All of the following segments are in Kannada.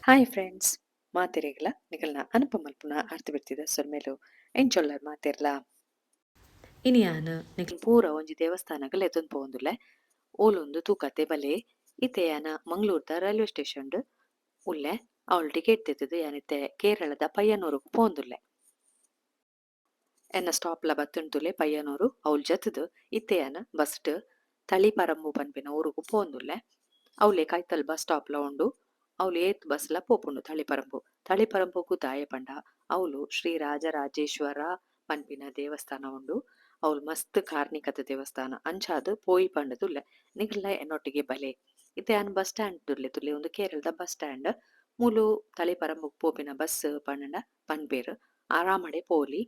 ಹಾಯ್ ಫ್ರೆಂಡ್ಸ್, ಮಾತೆರೆಗ್ಲ ನಿಕಲ್ನ ಅನುಪ ಮಲ್ಪುನ ಅರ್ಥ ಬಿಡ್ತಿದ ಸೊಲ್ಮೆಲು ಎಂಚೊಲ್ಲರ್ ಮಾತೆರ್ಲ ಇನಿಯಾನ ನಿಕಲ್ ಪೂರ ಒಂಜಿ ದೇವಸ್ಥಾನಗಳು ಎತ್ತೊಂದು ಪೋಂದುಲ್ಲೆ ಓಲೊಂದು ತೂಕತೆ ಬಲೆ ಇತೆಯಾನ ಮಂಗಳೂರ್ದ ರೈಲ್ವೆ ಸ್ಟೇಷನ್ ಉಲ್ಲೆ ಅವಳು ಟಿಕೆಟ್ ತೆತ್ತದು ಯಾನಿತ್ತೆ ಕೇರಳದ ಪಯ್ಯನೂರುಗ್ ಪೋಂದುಲ್ಲೆ ಎನ್ನ ಸ್ಟಾಪ್ಲ ಬತ್ತುಂಟುಲೆ ಪಯ್ಯನೂರು ಅವಳು ಜತದು ಇತೆಯಾನ ಬಸ್ಟ್ ತಳಿಪರಂಬು ಪನ್ಪಿನ ಊರುಗು ಪೋಂದುಲ್ಲೆ ಅವಳೆ ಕೈತಲ್ ಬಸ್ ಸ್ಟಾಪ್ಲ ಉಂಡು ಅವಳು ಏತ್ ಬಸ್ಲ ಪೋಪುಂಡು ತಳಿಪರಂಬುಗು ದಾಯ ಪಂಡ ಅವಳು ಶ್ರೀ ರಾಜರಾಜೇಶ್ವರ ಪನ್ಪಿನ ದೇವಸ್ಥಾನ ಉಂಡು ಅವಳು ಮಸ್ತ್ ಕಾರ್ಣಿಕದ ದೇವಸ್ಥಾನ ಅಂಚಾದ್ ಪೋಯಿ ಪಂಡದುಲ್ಲೆ ನಿಗಲ್ಲ ಎನ್ನೊಟ್ಟಿಗೆ ಬಲೆ ಇತ್ತೆ ಬಸ್ ಸ್ಟ್ಯಾಂಡ್ ತುಲ್ಲೆ ಒಂದು ಕೇರಳದ ಬಸ್ ಸ್ಟ್ಯಾಂಡ್ ಮೂಲು ತಳಿಪರಂಬುಗ್ ಪೋಪಿನ ಬಸ್ ಪಂಡ ಪನ್ಪೇರು ಆರಾಮಡೆ ಪೋಲಿ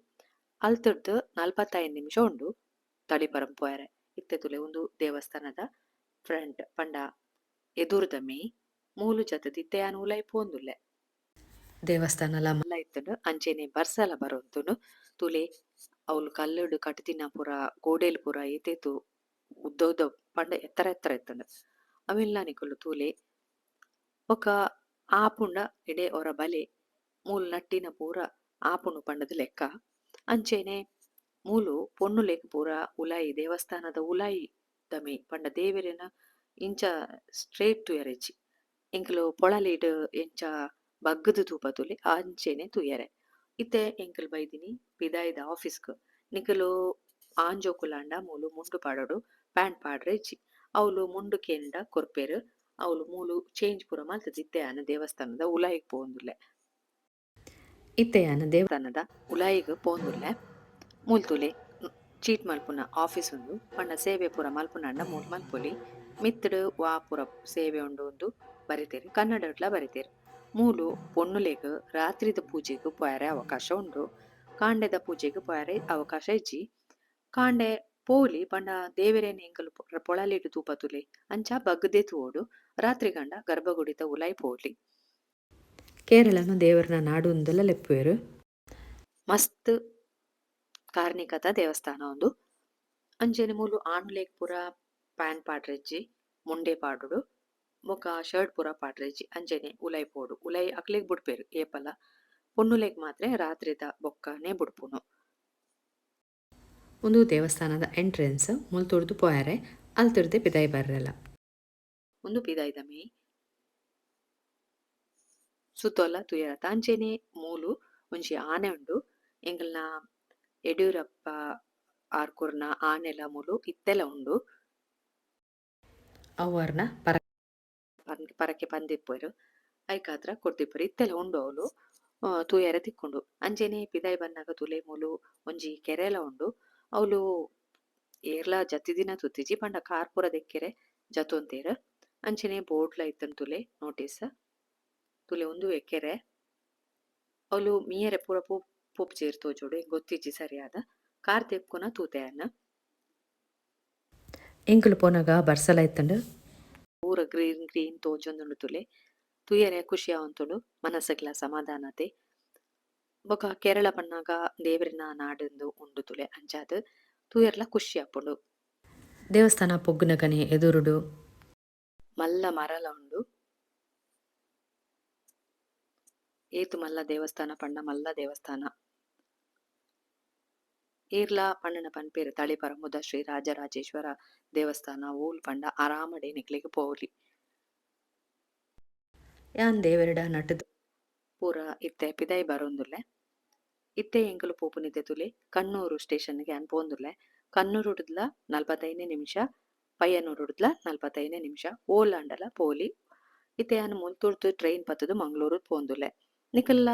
ಅಲ್ತುರ್ದು 45 ನಿಮಿಷ ಉಂಡು ತಳಿಪರಂಬು ಪೋಯರೆ ಇತ್ತೆ ತುಲೆ ಒಂದು ದೇವಸ್ಥಾನದ ಫ್ರಂಟ್ ಪಂಡ ಎದುರುದ ಮೇ ಮೂಲು ಜತದಿ ಇತ್ತೆಯಾನ ಉಲೈ ಪೋಂದುಲ್ಲೆ ದೇವಸ್ಥಾನಲ ಮಲ್ಲ ಇತ್ತುಂಡು ಅಂಚೆನೆ ಬರ್ಸಲ ಬರೊಂದುಂಡು ತುಲೆ ಅವ್ಲು ಕಲ್ಲುಡು ಕಟ್ದಿನ ಪೂರ ಗೋಡೆಲು ಪೂರ ಏತೇತು ಉದ್ದ ಉದ್ದ ಪಂಡ ಎತ್ತರ ಎತ್ತರ ಇತ್ತುಂಡು ಅವೆಲ್ಲ ನಿಕುಲು ತೂಲೆ ಬೊಕ ಆಪುಂಡ ಎಡೆ ಒರ ಬಲೆ ಮೂಲು ನಟ್ಟಿನ ಪೂರ ಆಪುಂಡು ಪಂಡದು ಲೆಕ್ಕ ಅಂಚೆನೆ ಮೂಲು ಪೊಣ್ಣುಲೆಗ್ ಪೂರ ಉಲಾಯಿ ದೇವಸ್ಥಾನದ ಉಲಾಯಿ ದಮೆ ಪಂಡ ದೇವೆರೆನ ಇಂಚ ಸ್ಟ್ರೇಟ್ ತುಯರೆಜ್ಜಿ ಎಂಕುಲು ಪೊಳಲಿಡ್ ಎಂಚ ಬಗ್ಗದು ತೂಪತುಲೆ ಅಂಚೆನೆ ತುಯರೆ ಇತ್ತೆ ಎಂಕುಲು ಬೈದಿನಿ ಪಿದಾಯ್ದ ಆಫೀಸ್ಗ್ ನಿಕುಲು ಆಂಜೋಕುಲಾಂಡ ಮೂಲು ಮುಂಡು ಪಾಡೋಡು ಪ್ಯಾಂಟ್ ಪಾಡ್ರೆ ಇಜ್ಜಿ ಅವ್ಲು ಮುಂಡು ಕೆಂಡ ಕೊರ್ಪೆರ್ ಅವ್ಲು ಮೂಲು ಚೇಂಜ್ ಪೂರ ಮಲ್ತದು ಇತ್ತೆಯಾನ ದೇವಸ್ಥಾನದ ಉಲಾಯಿಗ್ ಪೋಂದುಲ್ಲೆ ಇತ್ತೆಯಾನ ದೇವಸ್ಥಾನದ ಉಲಾಯಿಗ್ ಪೋಂದುಲ್ಲೆ ಮೂಲ್ತುಲೆ ಚೀಟ್ ಮಲ್ಪುನ ಆಫೀಸ್ ಉಂಡು ಪಂಡ ಸೇವೆ ಪೂರ ಮಲ್ಪುನಾಂಡ ಮೂಲು ಮಲ್ಪೊಲಿ ಮಿತ್ತುಡು ವಾ ಪೂರ ಸೇವೆ ಉಂಡು ಒಂದು ಬರಿತೇರು ಕನ್ನಡಡ್ಲ ಬರಿತೇರು ಮೂಲು ಪೊಣ್ಣುಲೆಗ್ ರಾತ್ರಿದ ಪೂಜೆಗ್ ಪೋಯರೆ ಅವಕಾಶ ಉಂಡು ಕಾಂಡೆದ ಪೂಜೆಗ್ ಪೋಯರೆ ಅವಕಾಶ ಇಜ್ಜಿ ಕಾಂಡೆ ಪೋಲಿ ಪಂಡ ದೇವೆರೆನ ಎಂಕುಲು ಪೊಳಲಿಡ್ ತೂಪತುಲೆ ಅಂಚ ಬಗ್ಗದೆ ತೂವೋಡು ರಾತ್ರಿ ಗಂಡ ಗರ್ಭಗುಡಿತ ಉಲೈ ಪೋಲಿ ಕೇರಳನ ದೇವರನ ನಾಡು ಉಂದೆಲ್ಲ ಲೆಪ್ಪುವೆರು ಮಸ್ತ್ ಕಾರ್ಣಿಕದ ದೇವಸ್ಥಾನ ಒಂದು ಅಂಜನೆ ಮೂಲು ಆಣುಲೆಗ್ ಪೂರ ಪ್ಯಾನ್ ಪಾಡ್ರೆಜ್ಜಿ ಮುಂಡೆ ಪಾಡುಡು ಬೊಕ ಶರ್ಟ್ ಪೂರ ಪಾಡ್ರೆಜ್ಜಿ ಅಂಜನೆ ಉಲೈ ಪೋಡು ಉಲೈ ಅಕ್ಲೆಗ್ ಬುಡ್ಪೇರು ಏಪಲ ಪೊಣ್ಣುಲೆಗ್ ಮಾತ್ರ ರಾತ್ರಿದ ಬೊಕ್ಕನೆ ಬುಡ್ಪುನು ಒಂದು ದೇವಸ್ಥಾನದ ಎಂಟ್ರೆನ್ಸ್ ಮುಲ್ತುರ್ದು ಪೋಯರೆ ಅಲ್ತುರ್ದೆ ಪಿದಾಯಿ ಬರ್ರಲ್ಲ ಒಂದು ಪಿದಾಯ್ದ ಮೇ ಸುತ್ತೊಲ್ಲ ತುಯರ ಅಂಚೆನೆ ಮೂಲು ಒಂಜಿ ಆನೆ ಉಂಡು ಎಂಕಲ್ನ ಯಡಿಯೂರಪ್ಪ ಆರ್ಕುರ್ನ ಆನೆಲ ಮೂಲು ಇತ್ತೆಲ ಉಂಡು ಅವರ್ನ ಪರಕೆ ಪಂದಿಪ್ಪರು ಐಕಾದ್ರ ಕೊರ್ದಿಪ್ಪರು ಇತ್ತೆಲ ಉಂಡು ಅವಳು ತೂಯರೆ ತಿಕ್ಕೊಂಡು ಅಂಜನೆ ಪಿದಾಯಿ ಬನ್ನಾಗ ತುಲೆ ಮೂಲು ಒಂಜಿ ಕೆರೆಲ ಉಂಡು ಅವಳು ಏರ್ಲ ಜತಿ ದಿನ ತುತ್ತಿಜಿ ಪಂಡ ಕಾರ್ ಪೂರ ದೆಕ್ಕೆರೆ ಜತೊಂತೇರು ಅಂಚನೆ ಬೋಟ್ಲ ಇತ್ತನ್ ತುಲೆ ನೋಟಿಸ್ ತುಲೆ ಒಂದು ಎಕ್ಕೆರೆ ಅವಳು ಮೀಯರೆ ಪೂರ ಪೋಪ್ ಚೇರ್ ತೋಜೋಡು ಗೊತ್ತಿಜ್ಜಿ ಸರಿಯಾದ ಕಾರ್ ತೆಕ್ಕುನ ತೂತೆಯನ್ನ ಎಂಕುಲು ಪೋನಗ ಬರ್ಸಲ ಇತ್ತಂಡು ಪೂರ ಗ್ರೀನ್ ಗ್ರೀನ್ ತೋಜೊಂದುಂಡು ತುಲೆ ತುಯರೆ ಖುಷಿ ಆವಂತುಂಡು ಮನಸ್ಸುಗ್ಲ ಸಮಾಧಾನತೆ ಬೊಕ ಕೇರಳ ಪನ್ನಾಗ ದೇವರಿನ ನಾಡುಂದು ಉಂಡು ತುಲೆ ಅಂಚಾದ್ ತೂಯರ್ಲ ಖುಷಿ ಆಪುಂಡು ದೇವಸ್ಥಾನ ಪೊಗ್ಗುನಗನೆ ಎದುರುಡು ಮಲ್ಲ ಮರಲ ಉಂಡು ಏತು ಮಲ್ಲ ದೇವಸ್ಥಾನ ಪಂಡ ಮಲ್ಲ ದೇವಸ್ಥಾನ ಏರ್ಲ ಪಂಡನ ಪನ್ಪೇರು ತಳಿಪರಂಬುದ ಶ್ರೀ ರಾಜರಾಜೇಶ್ವರ ದೇವಸ್ಥಾನ ಊಲ್ ಪಂಡ ಆರಾಮಡೆ ನಿಕ್ಲೆಗ್ ಪೋಲಿ ಯಾನ್ ದೇವರಡ ನಟದು ಪೂರ ಇತ್ತೆ ಪಿದಾಯಿ ಬರೊಂದುಲ್ಲೆ ಇತ್ತೆ ಎಂಕುಲು ಪೋಪುನಿತೆ ತುಲೆ ಕಣ್ಣೂರು ಸ್ಟೇಷನ್ಗೆ ಯಾನ್ ಪೋಂದುಲ್ಲೆ ಕಣ್ಣೂರುಡ್ಲ 45 ನಿಮಿಷ ಪಯ್ಯನೂರುಡ್ಲ 45 ನಿಮಿಷ ಓಲಾಂಡಲ ಪೋಲಿ ಇತ್ತೆ ಯಾನ್ ಮುಲ್ತುರ್ದು ಟ್ರೈನ್ ಪತ್ತದು ಮಂಗಳೂರು ಪೋಂದುಲ್ಲೆ ನಿಕಲ್ನ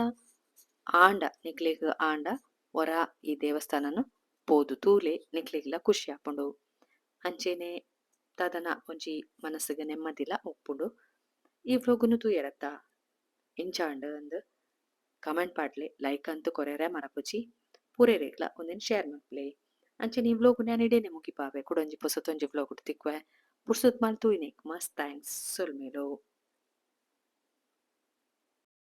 ಆಂಡ ನಿಕ್ಲೆಗ್ ಆಂಡ ಒರ ಈ ದೇವಸ್ಥಾನನು ಪೋದು ತೂಲೆ ನಿಕ್ಲೆಗ್ಲ ಖುಷಿ ಆಪುಂಡು ಅಂಚೆನೆ ದಾದನ ಒಂಜಿ ಮನಸ್ಸುಗೆ ನೆಮ್ಮದಿಲ ಉಪ್ಪುಂಡು ಈ ವ್ಲೋಗುನು ತೂಯರತ್ತ ಇಂಚಾಂಡ್ ಅಂದ್ ಕಮೆಂಟ್ ಪಾಡ್ಲೆ ಲೈಕ್ ಅಂತೂ ಕೊರೆರೆ ಮರಪುಜಿ ಪೂರೆರೆಗ್ಲ ಒಂದೆನ್ ಶೇರ್ ಮಲ್ಪ್ಲೆ ಅಂಚೆನೆ ಈ ವ್ಲೋಗು ನಾನು ಇಡೇನೆ ಮುಗಿಪಾವೆ ಕುಡೊಂಜಿ ಪೊಸತೊಂಜಿ ವ್ಲೋಗ್ ತಿಕ್ವೆ ಪುರ್ಸುತ್ ಮಲ್ತು ಇನೇಕ್ ಮಸ್ತ್ ಥ್ಯಾಂಕ್ಸ್ ಸೊಲ್ಮೇಲು.